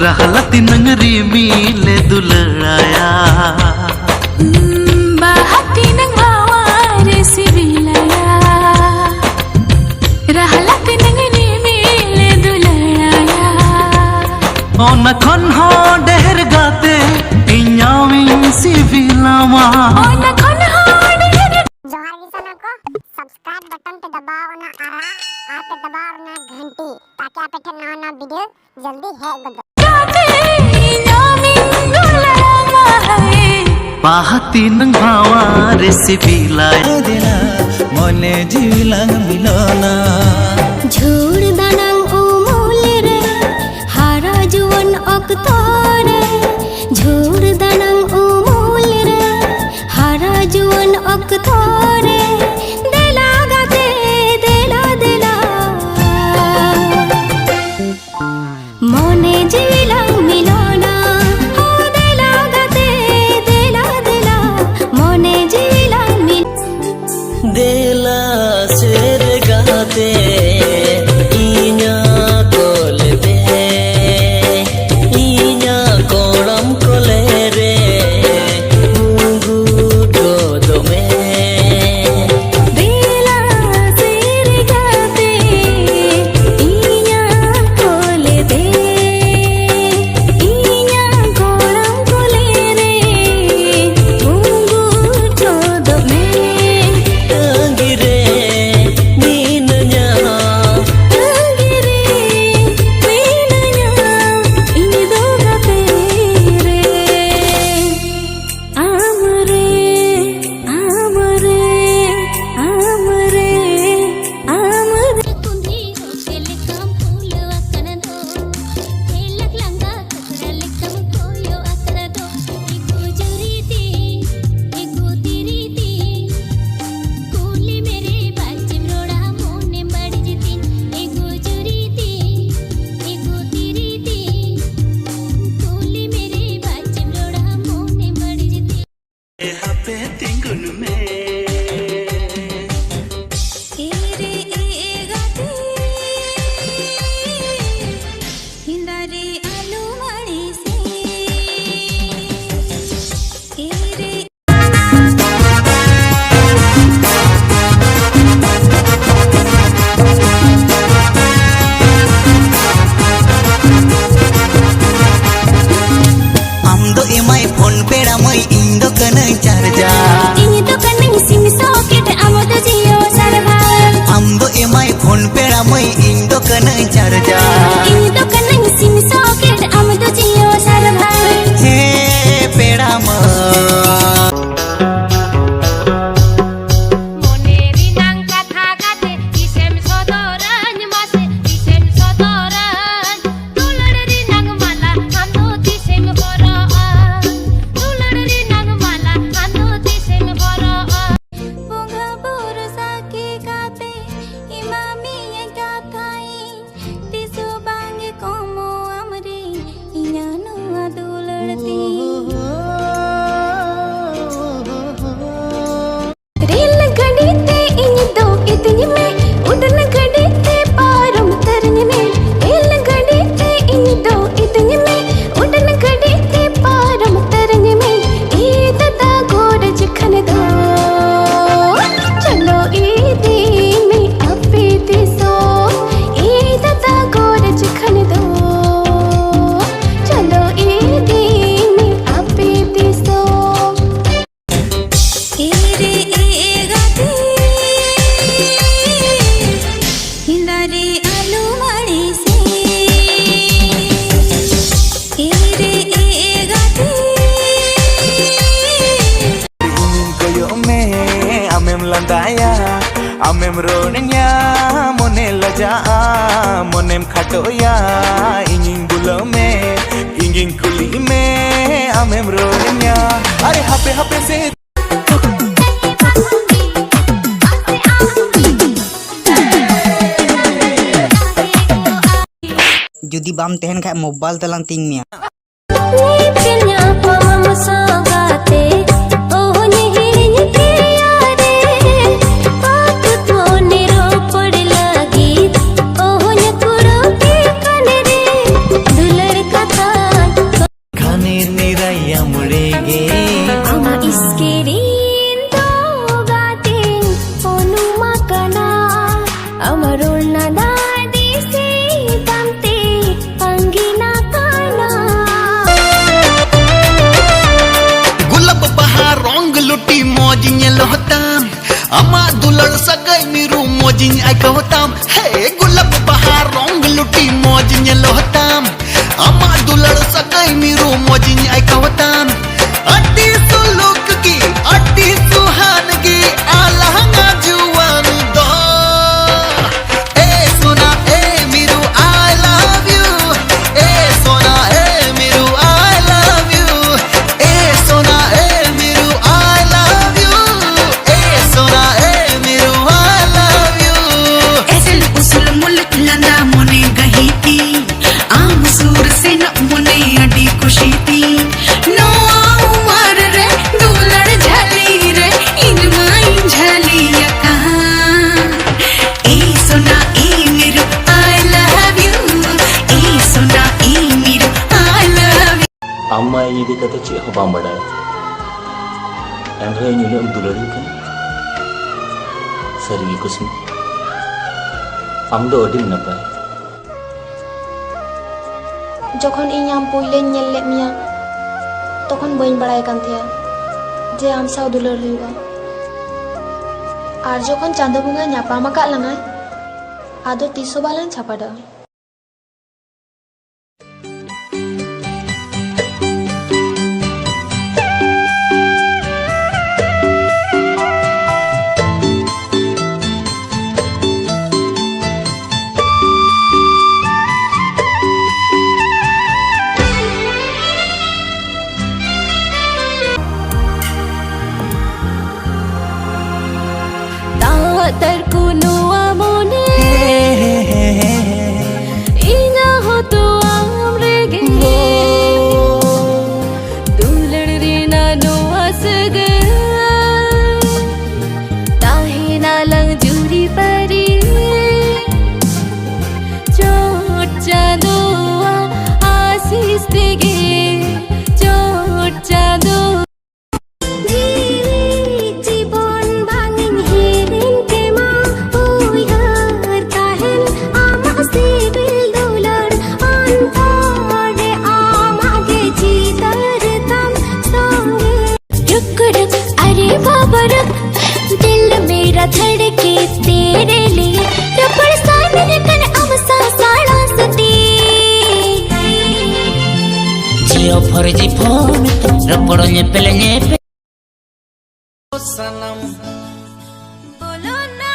रहला तिनंगरी मिले दुलड़ाया बाहती नंग भावारे सिविलाया रहला तिनंगरी मिले दुलड़ाया ओना खन हो डेहर गाते इन्याविंग सिविलामा ओना खन हो डेहर जोहार किसानों को सब्सक्राइब बटन पे दबाओ ना आरा आप पे दबाओ ना घंटी ताकि आप पे नया वीडियो जल्दी है गदो पाहती नंग भावा रेसिपीला मने जीविलांग मिलना झूड़ दानांग उमूल रे हारा जुवन अक्तरे झूड़ दानांग उमूल रे हारा जुवन अक्तरे देला गाते देला देला मने जीविलांग मिलना हो देला गाते देला देला मने जीविलांग मिल देला शेर गाते इन्या कोल दे इन्या कोड़म कोले रे मुंगू गोदो में देला शेर गाते इन्या कोल दे इन्या कोड़म कोले रे मुंगू गोदो में अंगिरे नीन न्या अंगिरे मीनन्या इंदो गाते रे आमरे आमरे आमरे आमरे कुंदी रोशेले काम फूल अकन दो हेलक लंगा कचरा लेकम कोयो अकन दो एगो जरीती एगो तिरीती कूली मेरे बाचिम रोड़ा मोने बड़ जिती एगो जरीती एगो तिरीती कूली मेरे बाचिम रोड़ा मोने बड़ जिती पे तिंगुन में एरे एगाते हिंदारे आलू मड़ी से एरे आम दो एमाई फोन पेड़ा मई इन दो कनई चार्जा इनी तो कन्नी सिम सॉकेट आमद जियो सरवा आम दो एमाई फोन पेड़ा मई इन दो कनई चार्जा इनी तो कन्नी सिम सॉकेट आमद जियो सरवा हे पेड़ा म मोनेरी नंग कथा गाते इसेम सोदोरन मासे इसेम सोदोरन दुलड़री नंग माला हम दो तिसेम बरो दुलड़री नंग माला हम दो तिसेम बरो bunga burusaki kate imami yang katai tisu bangi komo amri inyanu adulati rail गड़ी ते इन दो इतनी में उड़न गड़ी ते पारम तरन में रेल गड़ी ते इन दो इतनी में उड़न गड़ी ते पारम तरन में ई दादा गोरज खन दो चलो ई दिन में अपे दिसो ई दादा गोरज खन दो चलो ई दिन में अपे दिसो एरे एगाते हिंदारे आलू मड़ी से array एगाते koyo me amem landaya amem ronnya mone laja monem khatoya ingin bulame ingin kuli me amem ronnya are hape hape se जुदी बाम तहन खा मोबाइल तलांग तिंग मिया नीतिन्या पमम सोगाते ओह निहिरिन के यारे पात तो निरो पड़ लगी ओह न कुड़ो के कन रे दुलर कथा मोजिंग आइकवताम हे गुलाब बहार रंग लुटी मोज नेलोहताम अमा दुलड़ सकई मिरु मोजिंग आइकवताम अड्डी सुलुक की अड्डी सुहान की आलहंगा जुवान दो ए सोना ए मिरु आई लव यू ए सोना ए मिरु आई लव यू ए सोना ए मिरु आई लव यू ए सोना ए मिरु आई लव यू ऐसे उसल मुल्क लंदा मोने गही थी आम सूर से न मोने अडी खुशी थी नो उमर रे दुलड़ झली रे इनमाई झली यका ए सोना ए Meru I love U A सोना ए मेरू आई लव यू अम्मा ये कते चे हो बाम बड़ा एंड्रे नुने दुलड़ी कन सरी कुसुम आम दो अडी नपाय जखन इन आम पहिले नेल ले मिया तखन बई बड़ाय कान थिया जे आम साव दुलर हुआ आर जखन चांदो बुंगा ᱧᱟᱯᱟᱢ ᱟᱠᱟᱫ ᱞᱟᱝᱟᱭ आदो तीसो बालान छापाडा terkuno amone ina hoto amrege dulad rina no asge tahina lang juri pari chot chado asis dege chot chado दिल मेरा धड़के तेरे लिए रबड़ सान रखन अवसा साड़ा सती जियो फर्जी फोन रबड़ ने पे सनम बोलो ना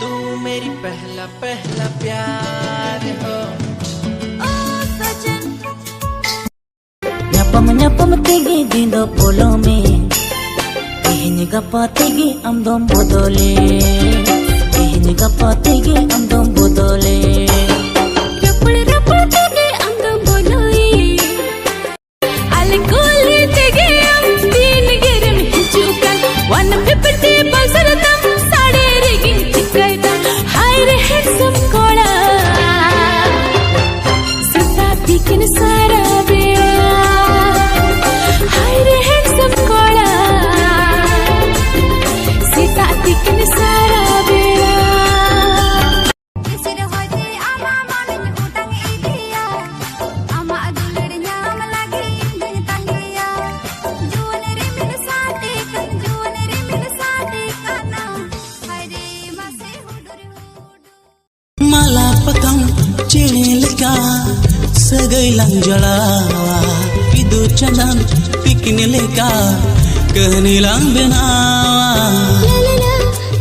तू मेरी पहला पहला प्यार हो ओ सजन nyapam tegi dindo polo me ihni gapa tegi amdom bodole ihni gapa tegi amdom bodole रपड़ तेगे अंदम बोलोई अलकोल तेगे हम तीन गिरम हिचुकन 150 पल्सर तम साड़े रेगिंग चिकैता हाय रे हैंडसम कोड़ा सिसा दिखन सारा बेड़ा हाय रे हैंडसम कोड़ा सिसा दिखन सारा बेड़ा माला पतंग चेल का सगई लंजड़ावा पिदु चंदन पिकने लेका कहनी लंग बनावा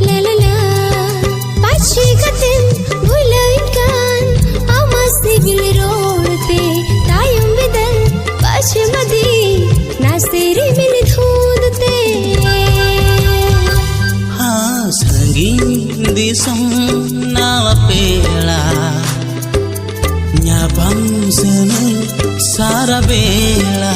La la la, pachi katin bulain kan, ama sigil rote, tayum bidan, pachi madi, nasiri min dhudte. हाँ संगीन दिसम नावा पेला nyapam sene सारा बेला